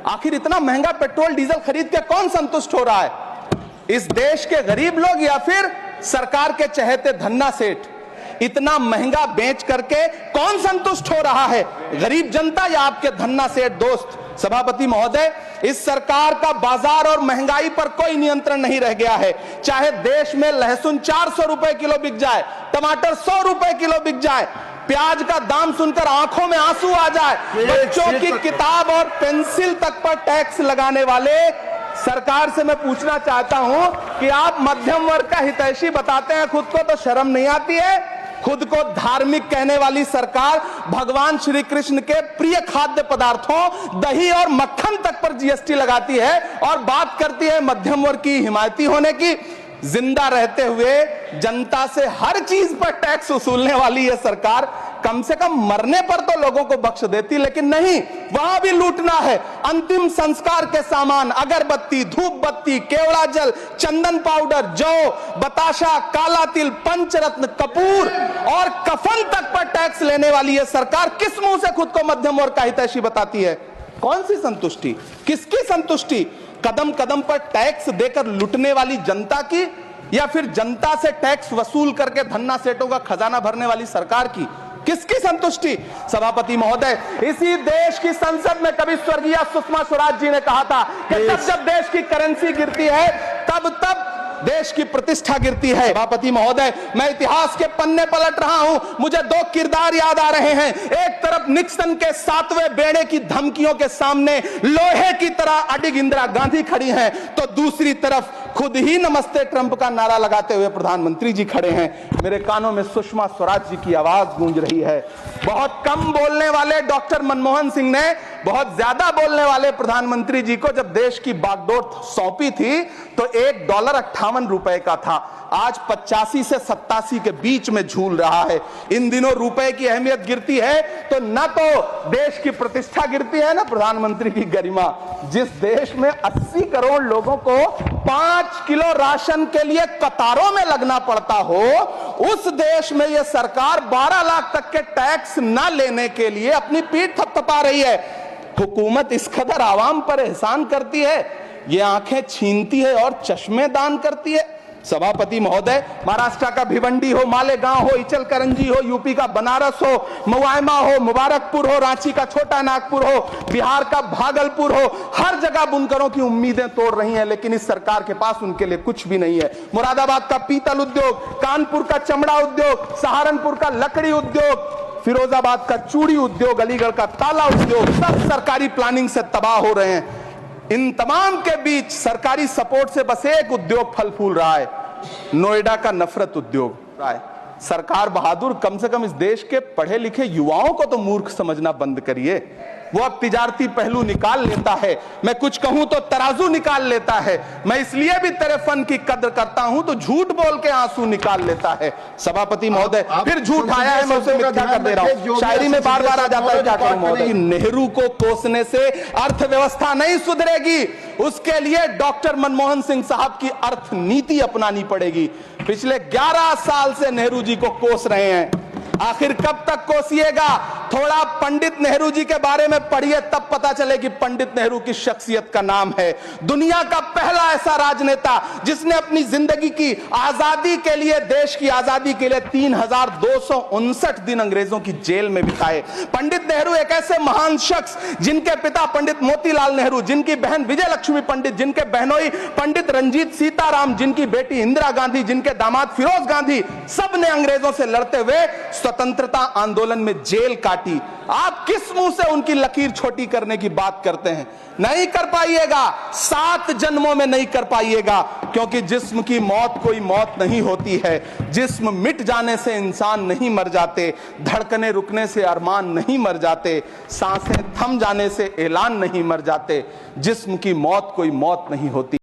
आखिर इतना महंगा पेट्रोल डीजल खरीद के कौन संतुष्ट हो रहा है? इस देश के गरीब लोग या फिर सरकार के चहेते धन्ना सेठ? इतना महंगा बेच करके कौन संतुष्ट हो रहा है, गरीब जनता या आपके धन्ना सेठ दोस्त? सभापति महोदय, इस सरकार का बाजार और महंगाई पर कोई नियंत्रण नहीं रह गया है। चाहे देश में लहसुन 400 रुपए किलो बिक जाए, टमाटर 100 रुपए किलो बिक जाए, प्याज का दाम सुनकर आंखों में आंसू आ जाए, बच्चों की किताब और पेंसिल तक पर टैक्स लगाने वाले सरकार से मैं पूछना चाहता हूं कि आप मध्यम वर्ग का हितैषी बताते हैं खुद को, तो शर्म नहीं आती है? खुद को धार्मिक कहने वाली सरकार भगवान श्री कृष्ण के प्रिय खाद्य पदार्थों दही और मक्खन तक पर जीएसटी लगाती है और बात करती है मध्यम वर्ग की हिमायती होने की। जिंदा रहते हुए जनता से हर चीज पर टैक्स वसूलने वाली यह सरकार कम से कम मरने पर तो लोगों को बख्श देती, लेकिन नहीं, वहां भी लूटना है। अंतिम संस्कार के सामान, अगरबत्ती, धूप बत्ती, केवड़ा जल, चंदन पाउडर, जौ, बताशा, काला तिल, पंचरत्न, कपूर और कफन तक पर टैक्स लेने वाली यह सरकार किस मुंह से खुद को मध्यम वर्ग का हितैषी बताती है? कौन सी संतुष्टि, किसकी संतुष्टि? कदम कदम पर टैक्स देकर लूटने वाली जनता की, या फिर जनता से टैक्स वसूल करके धन्ना सेठों का खजाना भरने वाली सरकार की? किसकी संतुष्टि? सभापति महोदय, इसी देश की संसद में कभी स्वर्गीय सुषमा स्वराज जी ने कहा था कि जब देश की करेंसी गिरती है तब देश की प्रतिष्ठा गिरती है। सभापति महोदय, मैं इतिहास के पन्ने पलट रहा हूं, मुझे दो किरदार याद आ रहे हैं। एक तरफ निक्सन के 7वें बेड़े की धमकियों के सामने लोहे की तरह अडिग इंदिरा गांधी खड़ी हैं, तो दूसरी तरफ खुद ही नमस्ते ट्रंप का नारा लगाते हुए प्रधानमंत्री जी खड़े हैं। मेरे कानों में सुषमा स्वराज जी की आवाज गूंज रही है। बहुत कम बोलने वाले डॉक्टर मनमोहन सिंह ने बहुत ज्यादा बोलने वाले प्रधानमंत्री जी को जब देश की बागडोर सौंपी थी तो $1.58 का था, आज 85 से 87 के बीच में झूल रहा है। इन दिनों रुपए की अहमियत गिरती है तो न तो देश की प्रतिष्ठा गिरती है, न प्रधानमंत्री की गरिमा। जिस देश में 80 करोड़ लोगों को 5 किलो राशन के लिए कतारों में लगना पड़ता हो, उस देश में यह सरकार 12 लाख तक के टैक्स न लेने के लिए अपनी पीठ थपथपा रही है। हुकूमत इस कदर आवाम पर एहसान करती है, ये आंखें छीनती है और चश्मे दान करती है। सभापति महोदय, महाराष्ट्र का भिवंडी हो, मालेगांव हो, इचलकरंजी हो, यूपी का बनारस हो, मुआयमा हो, मुबारकपुर हो, रांची का छोटा नागपुर हो, बिहार का भागलपुर हो, हर जगह बुनकरों की उम्मीदें तोड़ रही हैं, लेकिन इस सरकार के पास उनके लिए कुछ भी नहीं है। मुरादाबाद का पीतल उद्योग, कानपुर का चमड़ा उद्योग, सहारनपुर का लकड़ी उद्योग, फिरोजाबाद का चूड़ी उद्योग, अलीगढ़ का ताला उद्योग, सब सरकारी प्लानिंग से तबाह हो रहे हैं। इन तमाम के बीच सरकारी सपोर्ट से बस एक उद्योग फल फूल रहा है, नोएडा का नफरत उद्योग रहा है। सरकार बहादुर, कम से कम इस देश के पढ़े लिखे युवाओं को तो मूर्ख समझना बंद करिए। वो अब तिजारती पहलू निकाल लेता है, मैं कुछ कहूं तो तराजू निकाल लेता है, मैं इसलिए भी तेरे फन की कद्र करता हूं तो झूठ बोल के आंसू निकाल लेता है। सभापति महोदय, फिर झूठ आया है, मैं उसे मिथ्या कर दे रहा हूं। शायरी में बार बार आ जाता है, क्या करूं महोदय? नेहरू को कोसने से अर्थव्यवस्था नहीं सुधरेगी, उसके लिए डॉक्टर मनमोहन सिंह साहब की अर्थ नीति अपनानी पड़ेगी। पिछले 11 साल से नेहरू जी को कोस रहे हैं, आखिर कब तक कोसिएगा? थोड़ा पंडित नेहरू जी के बारे में पढ़िए, तब पता चले कि पंडित नेहरू की शख्सियत का नाम है। दुनिया का पहला ऐसा राजनेता जिसने अपनी जिंदगी की आजादी के लिए, देश की आजादी के लिए 3259 दिन अंग्रेजों की जेल में बिताए। पंडित नेहरू एक ऐसे महान शख्स जिनके पिता पंडित मोतीलाल नेहरू, जिनकी बहन विजय लक्ष्मी पंडित, जिनके बहनोई पंडित रंजीत सीताराम, जिनकी बेटी इंदिरा गांधी, जिनके दामाद फिरोज गांधी, सब ने अंग्रेजों से लड़ते हुए स्वतंत्रता आंदोलन में जेल काटी। आप किस मुंह से उनकी लकीर छोटी करने की बात करते हैं? नहीं कर पाइएगा, 7 जन्मों में नहीं कर पाइएगा, क्योंकि जिस्म की मौत कोई मौत नहीं होती है। जिस्म मिट जाने से इंसान नहीं मर जाते, धड़कने रुकने से अरमान नहीं मर जाते, सांसें थम जाने से ऐलान नहीं मर जाते। जिस्म की मौत कोई मौत नहीं होती।